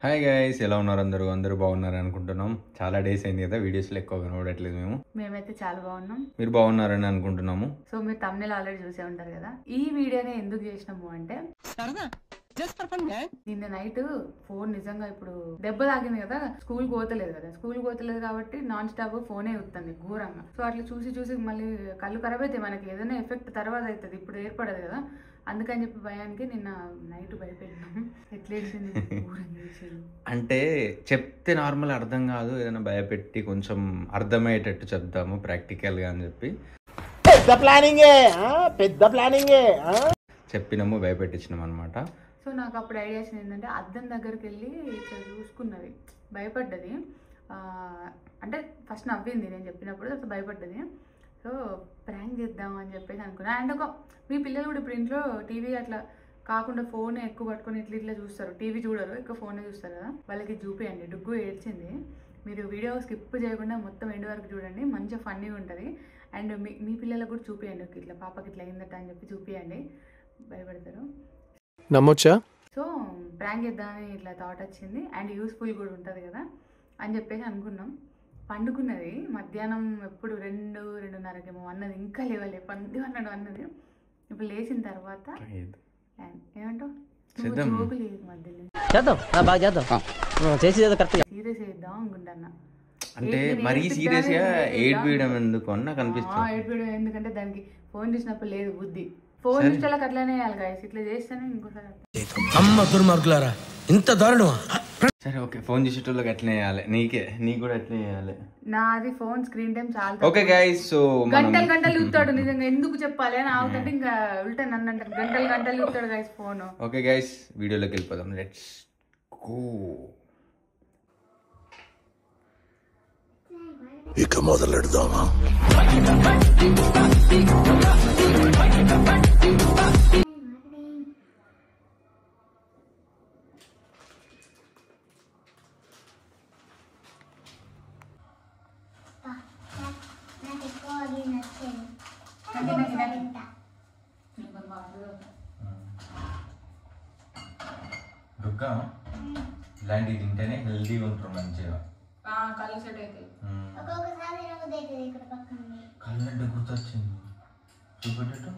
Hi guys, ఎలా ఉన్నారు అందరూ బాగున్నారు అనుకుంటున్నాం. చాలా డేస్ అయింది కదా, వీడియోస్లో ఎక్కువ కనబడట్లేదు. మేమైతే చాలా బాగున్నాం. మీరు బాగున్నారని అనుకుంటున్నాము. సో మీరు thumbnail ఆల్రెడీ చూసే ఉంటారు కదా. ఈ వీడియోని ఎందుకు చేసినాము అంటే నిన్న నైట్ ఫోన్ నిజంగా ఇప్పుడు దెబ్బ తాగింది కదా, స్కూల్ పోతలేదు కాబట్టి నాన్ స్టాప్ ఫోనే వస్తుంది ఘోరంగా. సో అట్లా చూసి మళ్ళీ కళ్ళు ఖరాబ్ అయితే మనకి ఏదైనా ఎఫెక్ట్ తర్వాత అవుతుంది, ఇప్పుడు ఏర్పడదు కదా. అందుకని చెప్పి భయానికి నిన్న నైట్ భయపెట్టినాము. ఎట్లేసింది అంటే చెప్తే నార్మల్ అర్థం కాదు, ఏదైనా భయపెట్టి కొంచెం అర్థమయ్యేటట్టు చెప్దాము ప్రాక్టికల్ గా అని చెప్పి పెద్ద ప్లానింగే చెప్పినాము, భయపెట్టించినాం అనమాట. సో నాకు అప్పుడు ఐడియా వచ్చింది ఏంటంటే, అద్దం దగ్గరికి వెళ్ళి ఇట్లా చూసుకున్నది, భయపడ్డది. అంటే ఫస్ట్ నవ్వింది నేను చెప్పినప్పుడు, అసలు భయపడ్డది. సో ప్రాంక్ చేద్దాం అని చెప్పేసి అనుకున్నా. అండ్ మీ పిల్లలు కూడా ఇప్పుడు ఇంట్లో టీవీ అట్లా కాకుండా ఫోన్ ఎక్కువ పట్టుకొని ఇట్లా చూస్తారు, టీవీ చూడరు, ఎక్కువ ఫోనే చూస్తారు కదా. వాళ్ళకి చూపియండి. డుగ్గు ఏడ్చింది. మీరు వీడియో స్కిప్ చేయకుండా మొత్తం ఎండ్ వరకు చూడండి, మంచిగా ఫన్నీగా ఉంటుంది. అండ్ మీ పిల్లలకు కూడా చూపియండి, ఇట్లా పాపకి ఇట్లా అయిందట అని చెప్పి చూపియండి, భయపడతారు. నమ్మొచ్చా? సో ప్రాంక్ చేద్దామని ఇట్లా థాట్ వచ్చింది. అండ్ యూస్ఫుల్ కూడా ఉంటుంది కదా అని చెప్పేసి అనుకున్నాం. పండుకున్నది మధ్యాహ్నం ఎప్పుడు 2-2:30కేమో అన్నది, ఇంకా లేవలే అన్నది. ఇప్పుడు లేచిన తర్వాత ఏమంటావు, సీరియస్ చేద్దాం అనుకుంటున్నా. అంటే మరీ సీరియస్ గా ఏడ్పీయడం ఎందుకు అన్న కనిపిస్తుంది. ఏడ్పీయడం ఎందుకంటే దానికి ఫోన్ చూసినప్పుడు లేదు బుద్ధి. ఫోన్ చూసేలాగా అట్లనే వేయాలి గాయస్, ఇట్లా చేస్తేనే ఇంకోసారి. అమ్మ దుర్మార్గులారా, ఇంత దారుణమా? సరే ఓకే, ఫోన్ చేసేటోళ్ళకి ఎట్లా చేయాలి, నీకు కూడా ఎట్లా చేయాలి. నాది ఫోన్ స్క్రీన్ టైం చాలా. ఓకే గైస్, సో గంటలు చూస్తాడు. నిజంగా ఎందుకు చెప్పాలి అని ఆగుతుంటే ఇంకా ఉల్టా నన్ను అంటారు, గంటలు చూస్తాడు గైస్ ఫోన్. ఓకే గైస్, వీడియోలోకి వెళ్ళిపోదాం. Let's go. ఇక మొదలెడదామా? దుర్గా, ఇలాంటివి తింటేనే హెల్తీగా ఉంటారు, మంచిగా కళ్ళు సెట్ అవుతాయి. కళ్ళంటే గుర్తొచ్చింది, చూపెట్టు.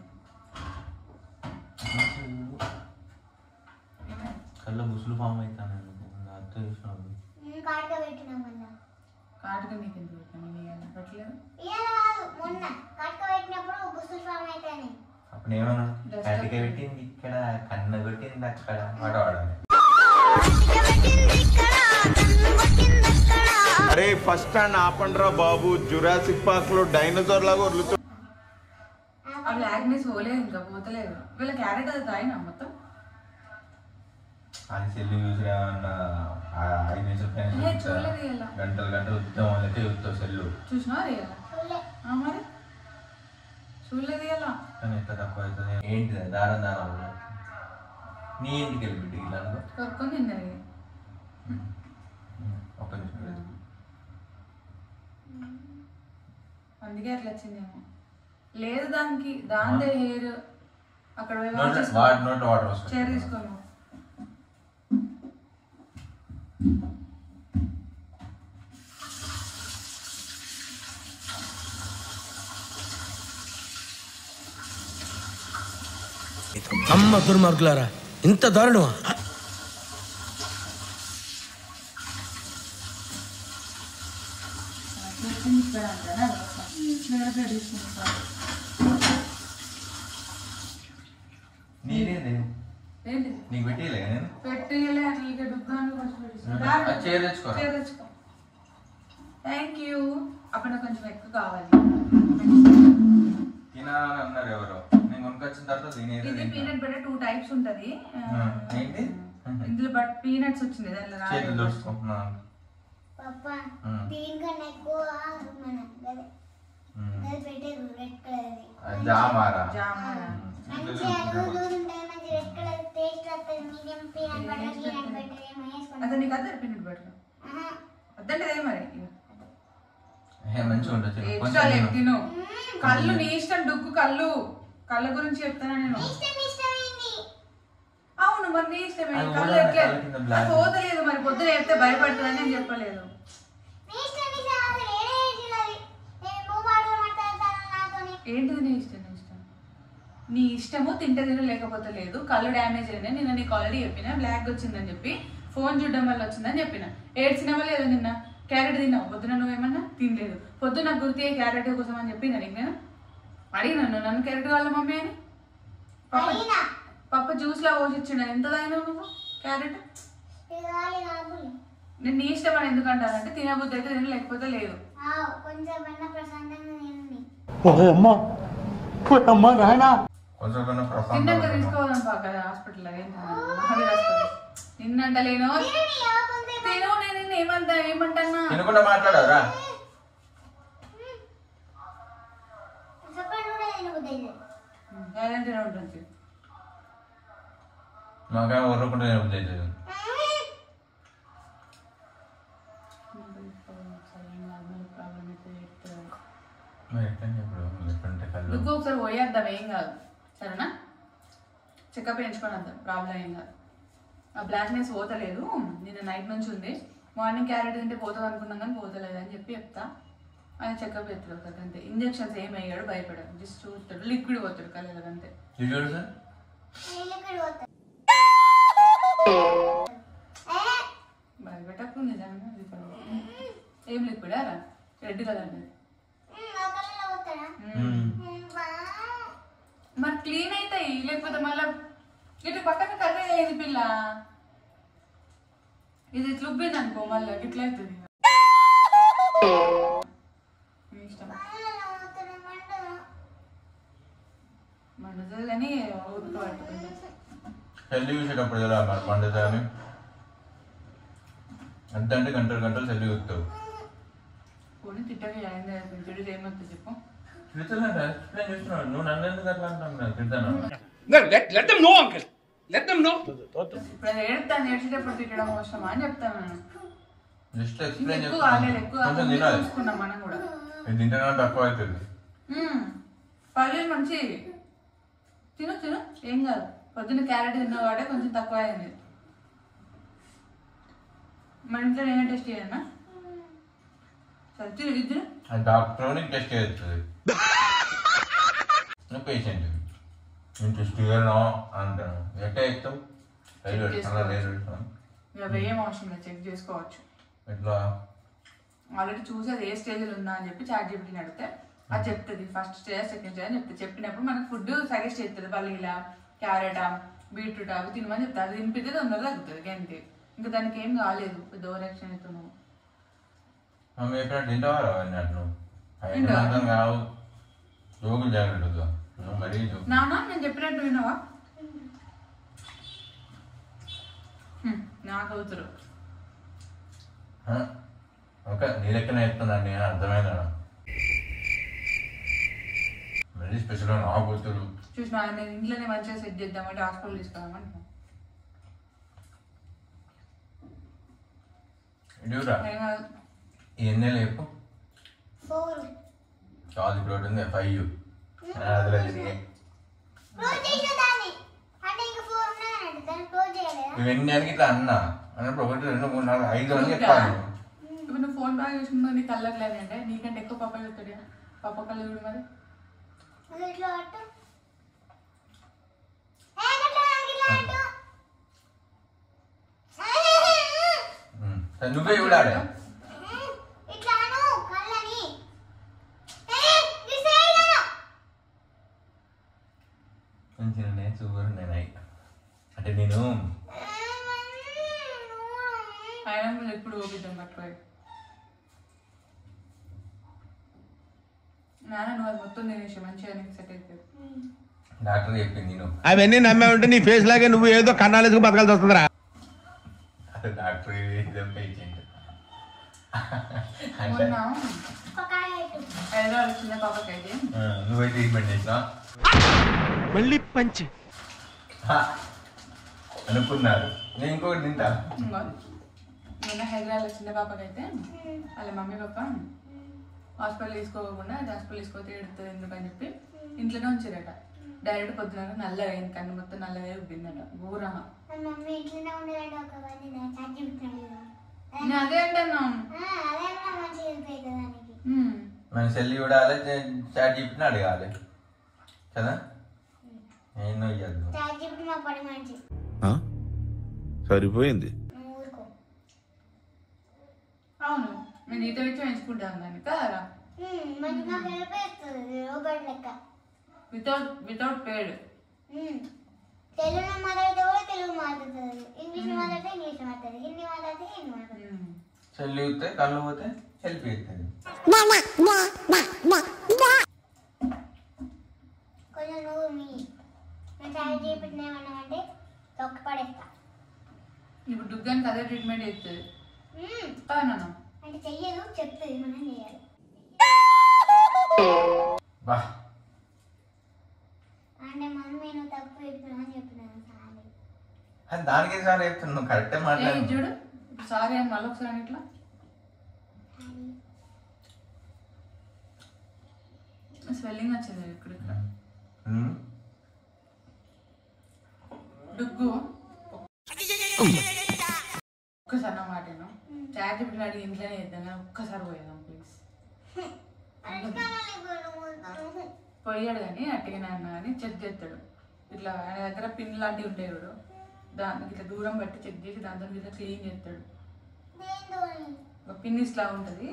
కళ్ళ బుసులు ఫామ్ అవుతాను అర్థం చేసినావు. కాటుగా నీకు ఎందుకు పెట్టలేదు? అప్పుడు ఏమన్నా కాటిక పెట్టింది ఇక్కడ, కన్ను కొట్టింది అక్కడ, వాడాలి. అరే ఫస్ట్ స్టాండ్ ఆపండ్రా బాబు, జురాసిక్ పార్క్ లో డైనోసార్ లాగా వదులుతూ. ఆ బ్లాక్నెస్ పోలేదు, ఇంకా పోతలేదు. వీళ్ళ క్యారెట్ అది తాగినా మొత్తం. అది సెల్లు చూసి ఏమన్నా 5 నిమిషాలు గంటలు ఉద్దాం వాళ్ళకి చూస్తావు సెల్లు చూసినా మరి చూడలేదు ఇలా. కానీ ఎంత తక్కువ అవుతుంది ఏంటిది, దారం నీ ఇంటికి వెళ్ళి బిడ్డ ఇలా కొనుక్కొని తిన్నది. ఒక్క నిమిషం, అందుకే అట్లా వచ్చిందేమో. లేదు దాందే హెయిర్ అక్కడ వాటర్ చైర్ తీసుకోను. అమ్మ దుర్మార్గులారా, ఇంత దారుణమా? నీకు పెట్టిలే థ్యాంక్ యూ. అప్పుడు కొంచెం ఎక్కువ కావాలి. తినాలన్నారు ఎవరో, నేను కొనుకొచ్చిన తర్వాత ఇది పీనట్ బటర్ 2 టైప్స్ ఉంటది. ఇందులో బట్ పీనట్స్ వచ్చింది అదే నీకు అదే పీనట్ బటర్ వద్దంటే మరి మంచిగా ఉంటుంది. తిను. కళ్ళు నీ ఇష్టం, డుగ్గు కళ్ళు గురించి చెప్తానా నేను. అవును మరి నీ ఇష్టమే, కళ్ళు ఎట్లేదు పోతలేదు. మరి పొద్దున చెప్తే భయపడుతుందని నేను చెప్పలేదు. ఏంటిది నీ ఇష్టం? నీ ఇష్టము తింటే తిన లేకపోతే లేదు. కళ్ళు డ్యామేజ్ అయినాయి, నిన్న నీకు ఆల్రెడీ చెప్పిన. బ్లాక్ వచ్చిందని చెప్పి ఫోన్ చూడడం వల్ల వచ్చిందని చెప్పిన. ఏడ్చినవా లేదా? నిన్న క్యారెట్ తిన్నావు, పొద్దున నువ్వేమన్నా తినలేదు. పొద్దున నాకు గుర్తు క్యారెట్ కోసం అని చెప్పిన నీకు. నేను అడిగినాను నన్ను క్యారెట్ కావాలి మమ్మీ అని. పప్ప జ్యూస్ లా పోసిచ్చిండు. ఎంత తాగినావు నువ్వు క్యారెట్? నేను నీ ఇష్టమని ఎందుకంటానంటే తినబుద్ధి అయితే తిన లేకపోతే లేదు. తిన్నాక తీసుకోదాం కదా హాస్పిటల్. నిన్నంటలేను తిను. నేను ఏమంటానా మాట్లాడారా? గ్యారెంటీ ఉంటుంది. మాకు వర్రకుండా అవుతుంది. దుగ్గు ఒకసారి పోయేద్దాం, ఏం కాదు సరేనా? చెకప్ వేయించుకొని వద్దాం, ప్రాబ్లం ఏం కాదు. ఆ బ్లాక్నెస్ పోతలేదు, నిన్న నైట్ నుంచి ఉంది. మార్నింగ్ క్యారెట్ తింటే పోతుంది అనుకున్నాం కానీ పోతలేదు అని చెప్పి చెప్తా. ఆయన చెకప్ ఎత్తాడు ఒకటి అంతే. ఇంజక్షన్స్ ఏమి వేయడు, భయపడాడు. జస్ట్ చూస్తాడు, లిక్విడ్ పోతాడు కలర్ అంతే. భయపెట్టకు నిజంగా. ఏం లిక్విడ్ రా? రెడ్ కలర్ అనేది. మరి క్లీన్ అవుతాయి, లేకపోతే మళ్ళా ఇటు పక్కన కర్రీ అయ్యేది పిల్ల. ఇది ఇట్లా ఉబ్బింది అనుకో మళ్ళీ ఇట్లా అవుతుంది. మండుతుంది కానీ ఊరికి పట్టుకుంది. సెల్లి చూసేటప్పుడు ఎలా మండుతా అని ఎంత అంటే గంటలు గంటలు సెల్లి చూస్తావు. పోనీ తిట్టగా చెడు ఏమవుతుంది చెప్పు. నువ్వు నన్ను ఎందుకు అట్లా అంటున్నావు? తిడతాను. ఇప్పుడు అది ఏడుతాను, ఏడ్చేటప్పుడు తిట్టడం అవసరమా అని చెప్తాను నేను. జస్ట్ ఎక్స్ప్లెయిన్ ఎక్కువ చూసుకున్నాం మనం కూడా. తింటా తక్కువ అవుతుంది. పల్లీలు మంచి తిను తిను, ఏం కాదు. పొద్దున్న క్యారెట్ తిన్నావు కాబట్టి కొంచెం తక్కువ అయింది. మన ఇంట్లో నేనే టెస్ట్ చేయన్నా? సరే తిను ఇద్దరు. డాక్టర్ టెస్ట్ చేస్తుంది, పేషెంట్ నేను టెస్ట్ చేయను అంటాను. ఎట్లా చెప్తావు? ఏం అవసరం లేదు, చెక్ చేసుకోవచ్చు. ఎట్లా? ఆల్రెడీ చూసి అది ఏ స్టేజ్లో ఉందా అని చెప్పి ChatGPTని అడిగితే అది చెప్తుంది. ఫస్ట్ స్టేజ్, సెకండ్ స్టేజ్ అని చెప్తుంది. చెప్పినప్పుడు మనకు ఫుడ్ సజెస్ట్ చేస్తుంది. పల్లీలా, క్యారెటా, బీట్రూట్ అవి తినమని చెప్తారు. అది తినిపితే తొందరగా తగ్గుతుంది అంతే. ఇంకా దానికి ఏం కాలేదు, పెద్ద ఓవరాక్షన్ అవుతున్నావు. తింటావారా అర్థం కావు. జోకులు జాగ్రత్తగా మరీ నానా నేను చెప్పినట్టు విన్నావా? నా కూతురు ఓకే, నీ లెక్కన చెప్తున్నాను నేను, అర్థమైందా? మరీ స్పెషల్గా నా కూతురు చూసిన నేను ఇంట్లోనే మంచిగా సెట్ చేద్దామంటే హాస్పిటల్ తీసుకురామంటున్నా. ఎన్ని లేపు కాదు, ఇప్పుడు ఒకటి ఉంది 5. ఇవన్నీ అని ఇట్లా అన్నా అన్నప్పుడు 1, 2, 3, 4, 5 అని చెప్పాను. ఇప్పుడు నువ్వు ఫోన్ బాగా చూసుకుంటా నీ కళ్ళట్లేదు అంటే నీకంటే ఎక్కువ పప్ప చెప్తాడు. పప్ప కళ్ళు చూడు మరి. నువ్వే చూడాలి. షుగర్ నేను అంటే నేను ఎప్పుడు ఓపిద్దాం పట్టుకోయి నాన్న నువ్వు అది మొత్తం తినేసి మంచిగా సెట్ అవుతుంది. డాక్టర్ చెప్పింది నేను అవన్నీ నమ్మే ఉంటే నీ ఫేస్ లాగే నువ్వు ఏదో కన్నాలేసుకు బతకాల్సి వస్తుందిరా. డాక్టర్ చిన్న పాపకైతే నువ్వే ట్రీట్మెంట్ చేసినా మళ్ళీ పంచి అనుకున్నారు. నేను ఇంకొకటి తింటా. నిన్న హైదరాబాద్లో చిన్న పాపకైతే వాళ్ళ మమ్మీ పాప హాస్పిటల్ తీసుకోకుండా హాస్పిటల్ తీసుకోతే ఎడుతుంది ఎందుకని చెప్పి ఇంట్లోనే ఉంచారట. డైరెక్ట్ పొద్దున నల్లగా అయింది, కన్ను మొత్తం నల్లగా ఉబ్బిందట ఘోరంగా. మమ్మీ ఇట్లనే ఉండదండి ఒక మంది నేను అదే అంటాను. మన సెల్లి చూడాలి, చాట్ జీపీటీని అడగాలి కదా. నేను ఇయ్యద్దు మా పని మంచి సరిపోయింది. అవును, నేను ఈత వచ్చి పెంచుకుంటాను దాన్ని కదా. వితౌట్ పేడ్. తెలుగు మాట్లాడితే కూడా తెలుగు మాట్లాడుతుంది, ఇంగ్లీష్ మాట్లాడితే ఇంగ్లీష్ మాట్లాడుతుంది, హిందీ మాట్లాడితే హిందీ మాట్లాడుతుంది. సెల్లి చూస్తే కళ్ళు పోతే హెల్ప్ చేస్తుంది. కొంచెం నువ్వు నేను చాయ్ చేపెట్టిన ఏమన్నామంటే తొక్క పడేస్తా. ఇప్పుడు దుగ్గానికి అదే ట్రీట్మెంట్ చేస్తుంది అంటే చెయ్యదు, చెప్తుంది మనం చేయాలి. అంటే మమ్మీ నువ్వు తప్పు చెప్పినా అని చెప్పినాను సారీ. దానికి సార్ చెప్తున్నాను, కరెక్టే మాట్లాడు. చూడు సారీ అని మళ్ళీ ఒకసారి ఇట్లా స్వెల్లింగ్ వచ్చింది ఇక్కడ ఇక్కడ. డుగ్గు ఒక్కసారి నా మాట చాట్ జీపీటీ అడిగి ఇంట్లోనే చేద్దాం కానీ ఒక్కసారి పోయేదాం ప్లీజ్. పోయాడు కానీ అట్టిగానే అన్నా కానీ చెక్ చేస్తాడు. ఇట్లా ఆయన దగ్గర పిన్ లాంటివి ఉంటాయి చూడు, దానికి ఇట్లా దూరం బట్టి చెక్ చేసి దాంతో ఇట్లా క్లీన్ చేస్తాడు. ఒక పిన్నిస్ లాగా ఉంటుంది,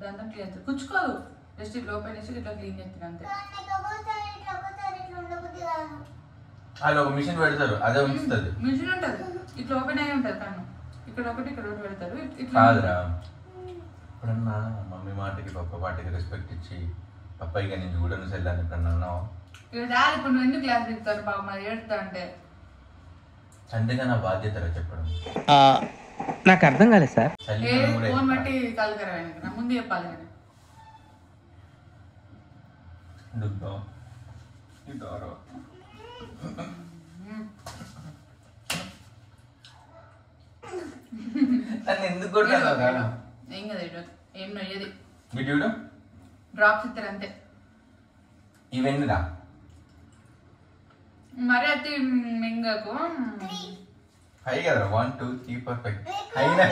దాంతో క్లీన్ చేస్తాడు. కూర్చుకోదు, జస్ట్ ఇట్లా ఓపెన్ చేసి ఇట్లా క్లీన్ చేస్తాడు అంతే. అది ఒక మిషన్ పెడతారు, అదే ఉంచుతుంది. మిషన్ ఉంటుంది, ఇట్లా ఓపెన్ అయి ఉంటుంది కన్ను, ఇక్కడ ఒకటి ఇక్కడ ఒకటి పెడతారు. కాదురా, ఇప్పుడన్నా మమ్మీ మాటకి పప్ప మాటకి రెస్పెక్ట్ ఇచ్చి పప్పయ్య నేను చూడను సెల్లాను ఎప్పుడన్నా అన్నావు. ఇప్పుడు నువ్వు ఎందుకు క్లాస్ ఇస్తాను పాప మరి ఏడుతా అంటే. అంతేగా నా బాధ్యత చెప్పడం. నాకు అర్థం కాలేదు సార్. ఫోన్ బట్టి కలకరా నా ముందు చెప్పాలి కానీ. ఎందుకు ఏం కదా ఏం నయ్యేది వీడియో డ్రాప్స్ ఇస్తారు అంతే. ఇవన్నీ రా మరి అతి మింగకు. హై కదా 1 2 3 పర్ఫెక్ట్. అయినా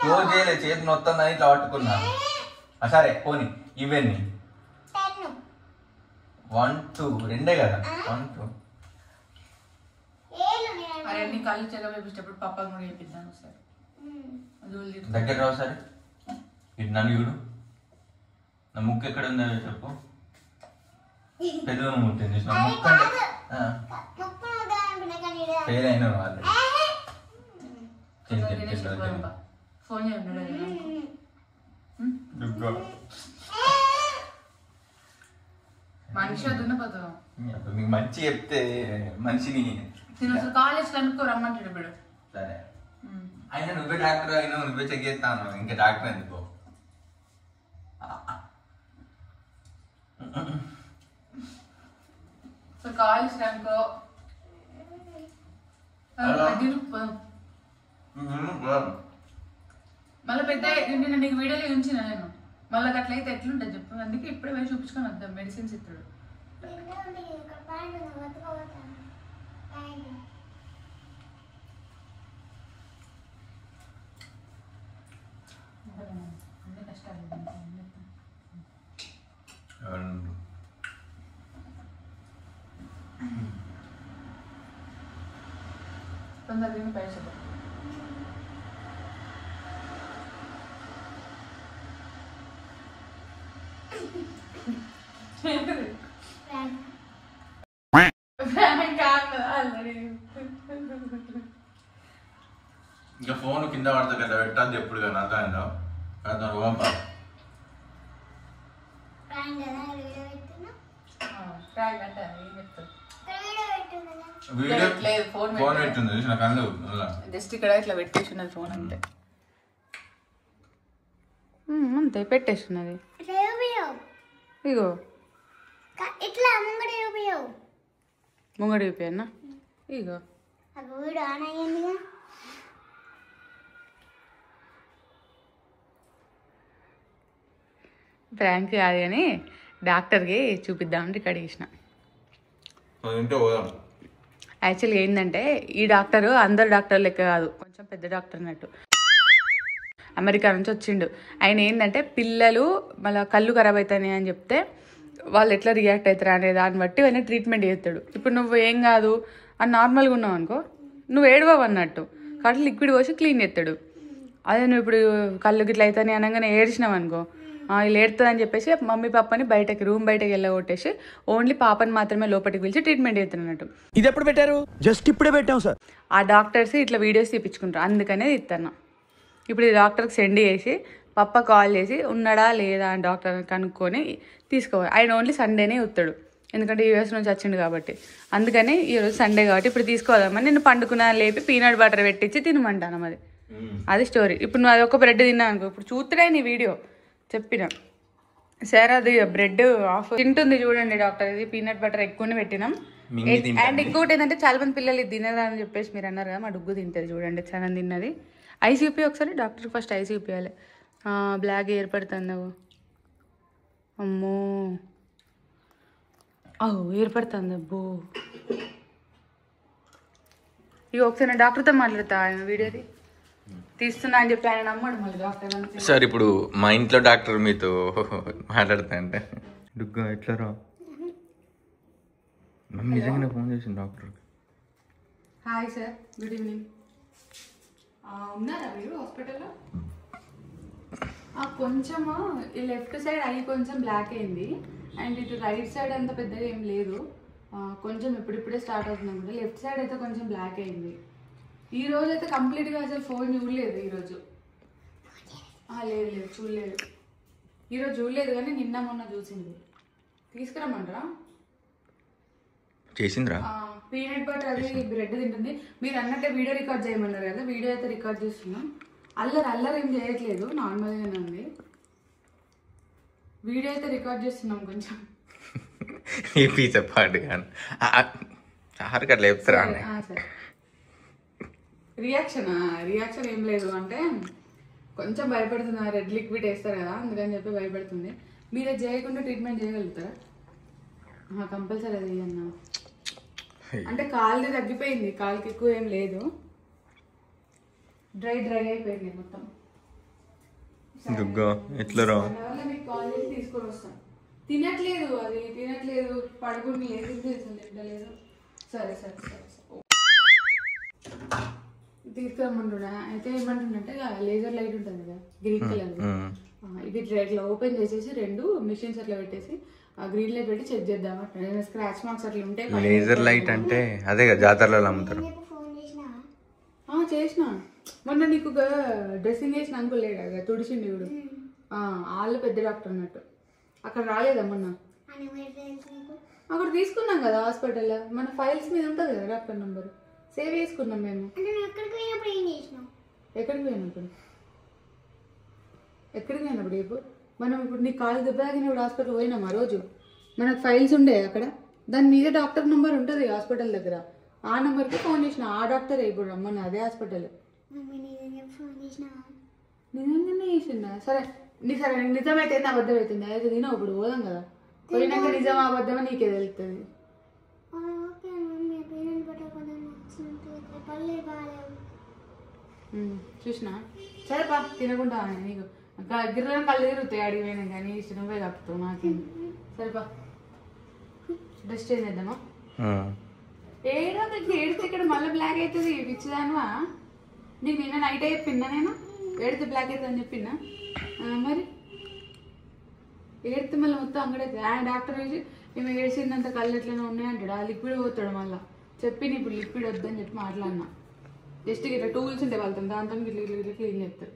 క్లోజ్ చేయలే, చేతి మొత్తం దాన్ని ఇట్లా పట్టుకున్నా. సరే పోనీ ఇవన్నీ 1 2 రెండే కదా 1 2. అరే నీ కళ్ళు చెగ వేపించేటప్పుడు పప్పని కూడా వేపిద్దాను ఒకసారి. దగ్గర రావు సరే. ఇటు నన్ను చూడు, నా ముక్కు ఎక్కడ ఉందో చెప్పు. పెద్దగా ముట్టింది నా ముక్కు ఫెయిల్ అయినా వాళ్ళు ఫోన్ చేయండి. మనిషి అదున్న పోతాం. మీకు మంచి చెప్తే మనిషిని నేను అసలు కాలేజ్ కనుక్కో రమ్మంటాడు ఇప్పుడు. సరే అయినా నువ్వే డాక్టర్ అయినా నువ్వే చెక్ చేస్తాను, ఇంకా డాక్టర్ ఎందుకో. సో కాలేజ్ కనుక్కో మళ్ళీ పెద్ద నేను నీకు వీడియోలో ఉంచిన నేను మళ్ళీ అట్లయితే ఎట్లుంటుంది చెప్పు. అందుకే ఇప్పుడే వెళ్ళి చూపించుకొని వద్దాం, మెడిసిన్స్ ఇస్తాడు. తొందరగా పైసలు ఇంకా ఫోన్ కింద పడతా కదా పెట్టద్దు ఎప్పుడు కానీ అర్థమైందా. ఫోన్ పెట్టింది నాకు అందదు. జస్ట్ ఇక్కడ ఇట్లా పెట్టేసి ఉన్నది ఫోన్ అంతే. అంతే పెట్టేసి ఉన్నది. ఇగో ఇట్లా ముంగడ చూపియవు, ముంగడ చూపియన్నా. ఇగో వీడు ఆన్ అయ్యిందిగా. ప్రాంక్ కాదు కానీ డాక్టర్కి చూపిద్దామని రికార్డ్ చేసిన. యాక్చువల్గా ఏంటంటే ఈ డాక్టరు అందరు డాక్టర్ లెక్క కాదు, కొంచెం పెద్ద డాక్టర్ అన్నట్టు. అమెరికా నుంచి వచ్చిండు. ఆయన ఏంటంటే పిల్లలు మళ్ళీ కళ్ళు ఖరాబ్ అవుతాయి అని చెప్తే వాళ్ళు ఎట్లా రియాక్ట్ అవుతారు అనే దాన్ని బట్టి ఆయన ట్రీట్మెంట్ చేస్తాడు. ఇప్పుడు నువ్వు ఏం కాదు అని నార్మల్గా ఉన్నావు అనుకో, నువ్వు ఏడవవు అన్నట్టు, కాబట్టి లిక్విడ్ పోసి క్లీన్ చేస్తాడు. అదే నువ్వు ఇప్పుడు కళ్ళు గిట్ల అవుతాయి అనగానే ఏడ్చినావు అనుకో, ఇలా ఏడుతుంది అని చెప్పేసి మమ్మీ పాపని రూమ్ బయటకి వెళ్ళగొట్టేసి ఓన్లీ పాపని మాత్రమే లోపలికి పిలిచి ట్రీట్మెంట్ చేస్తాను అన్నట్టు. ఇది ఎప్పుడు పెట్టారు? జస్ట్ ఇప్పుడే పెట్టాం సార్. ఆ డాక్టర్స్ ఇట్లా వీడియోస్ తీపించుకుంటారు, అందుకనే ఇస్తాను. ఇప్పుడు ఈ డాక్టర్కి సెండ్ చేసి పప్ప కాల్ చేసి ఉన్నాడా లేదా అని డాక్టర్ కనుక్కొని తీసుకోవాలి. ఆయన ఓన్లీ సండేనే వస్తాడు, ఎందుకంటే యూఎస్ నుంచి వచ్చిండు కాబట్టి. అందుకని ఈరోజు సండే కాబట్టి ఇప్పుడు తీసుకోదామని నేను పండుకున్నా లేపి పీనట్ బటర్ పెట్టించి తినమంటాను. అది స్టోరీ. ఇప్పుడు నువ్వు అదొక బ్రెడ్ తిన్నావు అనుకో, ఇప్పుడు చూస్తుడే నీ వీడియో చెప్పిన సార్ అది బ్రెడ్ ఆఫ్ తింటుంది చూడండి డాక్టర్, ఇది పీనట్ బటర్ ఎక్కువనే పెట్టినాం. అండ్ ఇంకోటి ఏంటంటే చాలా మంది పిల్లలు ఇది తినరా అని చెప్పేసి మీరు అన్నారు కదా, మా డుగ్గు తింటుంది చూడండి, చాలా తిన్నది. ఐస్ చూపి ఒకసారి, డాక్టర్ ఫస్ట్ ఐస్ చూపించాలి. బ్లాక్ ఏర్పడుతుంది అమ్మో, ఏర్పడుతుంది అబ్బో. ఇక ఒకసారి నేను డాక్టర్తో మాట్లాడతా, ఆయన వీడియోది తీస్తున్నా అని చెప్పి ఆయన నమ్మడు మళ్ళీ డాక్టర్. సార్ ఇప్పుడు మా ఇంట్లో డాక్టర్ మీతో మాట్లాడతా అంటే డుగ్గా ఎట్లా రా మమ్మీ నిజంగానే ఫోన్ చేసింది డాక్టర్కి. Hi sir, good evening. ఉన్నారా మీరు హాస్పిటల్లో? కొంచెము ఈ లెఫ్ట్ సైడ్ అవి కొంచెం బ్లాక్ అయింది, అండ్ ఇటు రైట్ సైడ్ అంత పెద్దగా ఏం లేదు, కొంచెం ఇప్పుడిప్పుడే స్టార్ట్ అవుతుంది అనమాట. లెఫ్ట్ సైడ్ అయితే కొంచెం బ్లాక్ అయింది. ఈ రోజు అయితే కంప్లీట్గా అసలు ఫోన్ చూడలేదు ఈరోజు. లేదు చూడలేదు, ఈరోజు చూడలేదు, కానీ నిన్న మొన్న చూసింది. తీసుకురమ్మంటారా? చేసిందిరా పీనట్ బటర్ అది బ్రెడ్ తింటుంది. మీరు అన్నట్టే వీడియో రికార్డ్ చేయమన్నారు కదా, వీడియో అయితే రికార్డ్ చేస్తున్నాం. అల్లరి ఏం చేయట్లేదు, నార్మల్గానే ఉంది. వీడియో అయితే రికార్డ్ చేస్తున్నాం కొంచెం. చెప్పండి అట్లా చెప్తారా? సరే, రియాక్షన్ ఏం లేదు, అంటే కొంచెం భయపడుతుంది. రెడ్ లిక్విడ్ వేస్తారు కదా, అందుకని చెప్పి భయపడుతుంది. మీరు అది చేయకుండా ట్రీట్మెంట్ చేయగలుగుతారా? కంపల్సరీ అది అన్నా. అంటే కాలుది తగ్గిపోయింది, కాలుకి ఎక్కువ ఏం లేదు, డ్రై అయిపోయింది మొత్తం. మీకు కాల్ చేసి తీసుకొని వస్తాను. తినట్లేదు, అది తినట్లేదు, పడుకుని లేదు, తినలేదు. సరే తీసుకురమ్మంటున్నా. అయితే ఏమంటుండే, లేజర్ లైట్ ఉంటుంది కదా గ్రీన్ కలర్, ఇది ఇట్లా ఓపెన్ చేసేసి 2 మిషన్స్ అట్లా పెట్టేసి ఆ గ్రీన్ లైట్ పెట్టి చెక్ చేద్దామంటే, స్క్రాచ్ మార్క్స్ అట్లా ఉంటే. లేజర్ లైట్ అంటే అదే కదా జాతరలో అమ్ముతారు. చేసిన మొన్న నీకు డ్రెస్సింగ్ చేసిన అంకుల్ లేడా తుడిచిండి ఇప్పుడు, వాళ్ళు పెద్ద డాక్టర్ అన్నట్టు. అక్కడ రాలేదా మొన్న? అక్కడ తీసుకున్నాం కదా హాస్పిటల్లో, మన ఫైల్స్ మీద ఉంటుంది కదా డాక్టర్ నెంబర్, సేవ్ చేసుకున్నాం మేము. ఎక్కడికి పోయినప్పుడు ఇప్పుడు మనం ఇప్పుడు నీ కాలు దెబ్బ తాగినప్పుడు హాస్పిటల్ పోయినామా రోజు, మనకు ఫైల్స్ ఉండే అక్కడ, దాని మీద డాక్టర్ నెంబర్ ఉంటుంది హాస్పిటల్ దగ్గర. ఆ నెంబర్కి ఫోన్ చేసిన, ఆ డాక్టరే ఇప్పుడు రమ్మని, అదే హాస్పిటల్. నిజంగానే చేసిందా? సరే నిజమైతే అబద్ధం అవుతుంది, అయితే తినవు ఇప్పుడు పోదాం కదా, పోయినాక నిజం అబద్ధమా నీకే తెలుస్తుంది. చూసినా సరేపా, తినకుండా నీకు గిర్రని కళ్ళు తిరుగుతాయి అడిగి పోయినా కానీ నువ్వే కప్పుతావు నాకేం. సరేపా డ్రెస్ చేంజ్ చేద్దామా? ఏడితే ఇక్కడ మళ్ళీ బ్లాక్ అవుతుంది, పిచ్చిదానివా? నీకు నిన్న నైట్ చెప్పిందా నేను ఏడితే బ్లాక్ అవుతుంది అని చెప్పినా? మరి ఏడితే మళ్ళీ మొత్తం అంగడైతే ఆయన డాక్టర్ వేసి మేము ఏడ్చిందంత కళ్ళు ఎట్లనే ఉన్నాయంటాడు, ఆ లిక్విడ్ పోతాడు. మళ్ళీ చెప్పి ఇప్పుడు లిక్విడ్ వద్దని చెప్పి మాట్లాడినా. జస్ట్ ఇట్లా టూల్స్ ఉంటాయి వాళ్ళతో, దాంతో ఇట్లా క్లీన్ చేస్తారు.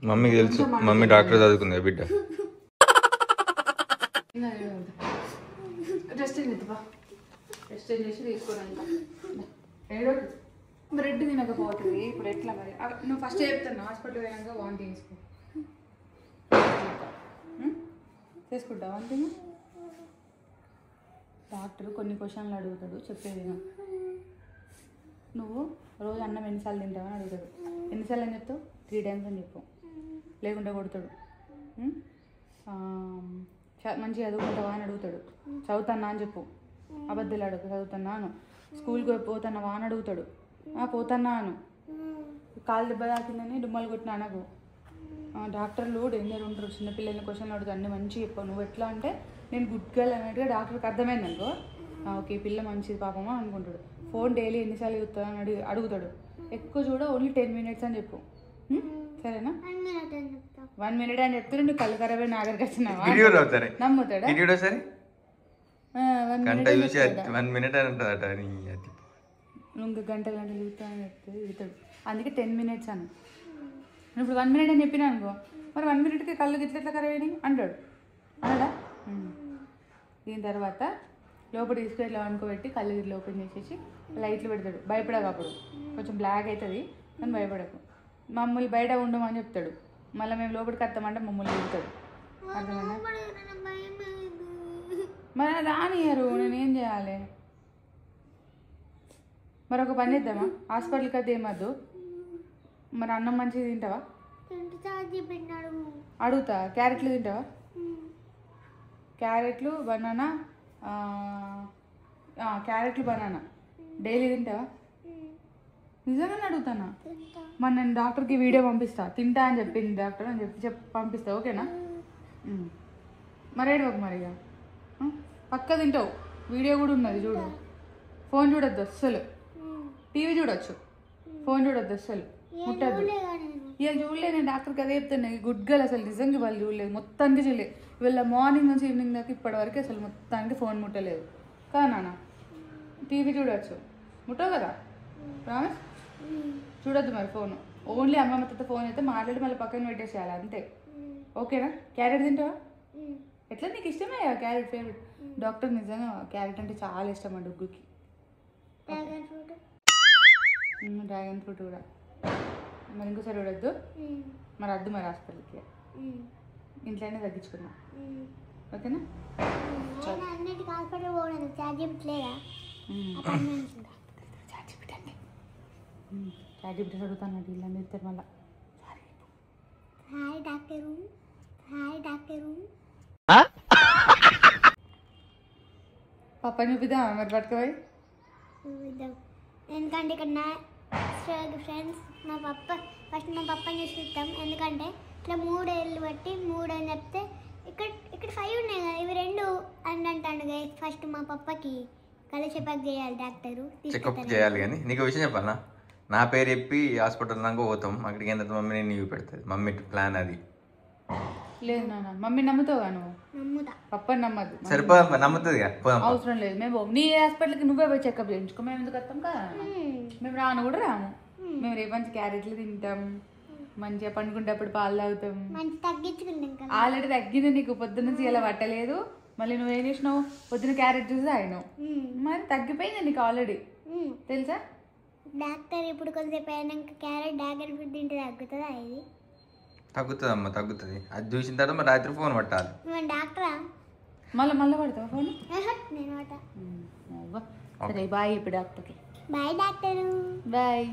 మమ్మీకి తెలుసు, మమ్మీ డాక్టర్ చదువుకుంది బిడ్డ. రెస్ట్ చేద్దాపా, రెస్ట్ చేసి తీసుకోరండి. ఏడో బ్రెడ్ తినకపోతుంది ఇప్పుడు ఎట్లా మరి? నువ్వు ఫస్ట్ చెప్తాను హాస్పిటల్ పోయాక వాంటింగ్ చేసుకుంటావు వాంటింగ్. డాక్టర్ కొన్ని క్వశ్చన్లు అడుగుతాడు, చెప్పేది నువ్వు రోజు అన్నం ఎన్నిసార్లు తింటావు అని అడుగుతాడు. ఎన్నిసార్లు అని చెప్తావు? 3 times అని చెప్పు, లేకుంటే కొడతాడు. మంచిగా చదువుకుంటావా అని అడుగుతాడు. చదువుతానా అని చెప్పు, అబద్ధాలు అడుగు. చదువుతున్నాను. స్కూల్కి పోతున్నావా అని అడుగుతాడు. పోతున్నాను. కాలు దెబ్బ తాకిందని డుమ్మలు కొట్టిన అనకు. డాక్టర్లు డేంజర్ ఉంటారు, చిన్నపిల్లల్ని క్వశ్చన్లు అడుగుతారు, అన్నీ మంచిగా చెప్పావు. నువ్వు ఎట్లా అంటే నేను గుడ్ గర్ల్ అన్నట్టుగా డాక్టర్కి అర్థమైంది అనుకో, ఓకే పిల్ల మంచిది పాపమా అనుకుంటాడు. ఫోన్ డైలీ ఎన్నిసార్లు చూస్తా అని అడుగుతాడు. ఎక్కువ చూడ ఓన్లీ 10 minutes అని చెప్పు. సరేనా? 1 minute అని చెప్తే నువ్వు కళ్ళు ఖరాబ్ అయిన ఆఖరికి వచ్చినావా నమ్ముతాడా? నువ్వు గంటలు చూస్తా అని చెప్తే ఇడుతాడు. అందుకే 10 minutes అని. ఇప్పుడు 1 minute అని చెప్పినా అనుకో, మరి 1 minuteకి కళ్ళు ఎట్లా ఖరాబ్ అయినాయి అంటాడు. అన్నాడా? దీని తర్వాత లోపల తీసుకుని ఇట్లా అనుకోబెట్టి కళ్ళు ఇట్లా ఓపెన్ చేసేసి లైట్లు పెడతాడు. భయపడకు, అప్పుడు కొంచెం బ్లాక్ అవుతుంది కానీ భయపడకు. మమ్మల్ని బయట ఉండమని చెప్తాడు. మళ్ళీ మేము లోపలికి వస్తామంటే మమ్మల్ని తిడతాడు. అర్థమైనా? మరి రానియరు, నేనేం చేయాలి? మరి ఒక పని చేద్దామా? హాస్పిటల్కి అయితే ఏమద్దు. మరి అన్నం మంచిగా తింటావా? అడుగుతా. క్యారెట్లు తింటావా? క్యారెట్లు బనానా డైలీ తింటావా? నిజంగానే అడుగుతానా? మరి నేను డాక్టర్కి వీడియో పంపిస్తా. తింటా అని చెప్పింది డాక్టర్ అని చెప్పి పంపిస్తా. ఓకేనా? మరి ఏడవకు మరి ఇక పక్క తింటావు. వీడియో కూడా ఉన్నది చూడు. ఫోన్ చూడొద్దు అస్సలు. టీవీ చూడొచ్చు, ఫోన్ చూడొద్దు అస్సలు. ముట్టద్దు. ఇవాళ చూడలే, నేను డాక్టర్కి అదే చెప్తాను. గుడ్ గర్ల్ అసలు నిజంగా వాళ్ళు చూడలేదు, మొత్తానికి చూడలేదు. ఇవాళ మార్నింగ్ నుంచి ఈవినింగ్ దాకా ఇప్పటివరకు అసలు మొత్తానికి ఫోన్ ముట్టలేదు. కదా నాన్న? టీవీ చూడవచ్చు, ముట్టవు కదా? ప్రామిస్? చూడొద్దు మరి ఫోన్. ఓన్లీ అమ్మమ్మ తాత ఫోన్ అయితే మాట్లాడి మళ్ళీ పక్కన పెట్టేసేయాలి అంతే. ఓకేనా? క్యారెట్ తింటావా? ఎట్లా నీకు ఇష్టమే కదా క్యారెట్? ఫేవరెట్. డాక్టర్ నిజంగా క్యారెట్ అంటే చాలా ఇష్టం ఆ డొగ్గుకి. డ్రాగన్ ఫ్రూట్ కూడా. మరి ఇంకోసారి చూడొద్దు. మరి వద్దు మరి హాస్పిటల్కి, ఇంట్లోనే తగ్గించుకున్నా. ఓకేనా? చార్జీపీటీ చదువుతాను ఇలా మీరు మళ్ళీ. పప్ప చూపిద్దాం మరి పట్టుకుపోయి. ఎందుకంటే ఇక్కడ నా ఫ్రెండ్స్ మా పప్పని చూపిస్తాం. ఎందుకంటే ఇట్లా 3 ఏళ్ళు బట్టి 3 అని చెప్తే ఇక్కడ 5 ఉన్నాయి కదా, ఇవి 2 అని అంటాడు. ఫస్ట్ మా పప్పకి కళ్ళు చెకప్ చేయాలి డాక్టరు. చెకప్ చేయాలి. కానీ నీకు విషయం చెప్పాలా? నా పేరు చెప్పి హాస్పిటల్ దాకా పోతాం. అక్కడికి ఎంత మమ్మీ నీవు పెడుతుంది. మమ్మీ ప్లాన్ అది. లేదు నాన్న, మమ్మీ నమ్ముతావుగా నువ్వు? నమ్ముతా. పప్పని నమ్మద్దు. సరిపోదా? నమ్ముతుంది. అవసరం లేదు. మేము నీ హాస్పిటల్కి నువ్వే పోయి చెకప్ చేయించుకో. మేము ఎందుకు వస్తాం కదా? మేము రాను కూడా రాము. మేము రేపు మంచి క్యారెట్లు తింటాం, మంచిగా పండుకుంటేప్పుడు పాలు తాగుతాం. ఆల్రెడీ తగ్గింది నీకు. పొద్దున్న ఇలా పట్టలేదు. మళ్ళీ నువ్వేం చేసినావు? పొద్దున్న క్యారెట్ జ్యూస్ తాగినావు. మరి తగ్గిపోయింది నీకు ఆల్రెడీ, తెలుసా? డాక్టర్ ఇప్పుడు కొంచెంసేపు అయినాక క్యారెట్ డ్రాగన్ ఫ్రూట్ తింటే తగ్గుతుందా? ఇది తగ్గుతుంది అమ్మ, తగ్గుతుంది. అది చూసిన తర్వాత మరి రాత్రి ఫోన్ పట్టాలి. డాక్టరా? మళ్ళీ పడతావా ఫోన్? నేను పట్ట. సరే బాయ్. ఇప్పుడు డాక్టర్కి బాయ్ డాక్టరు. బాయ్.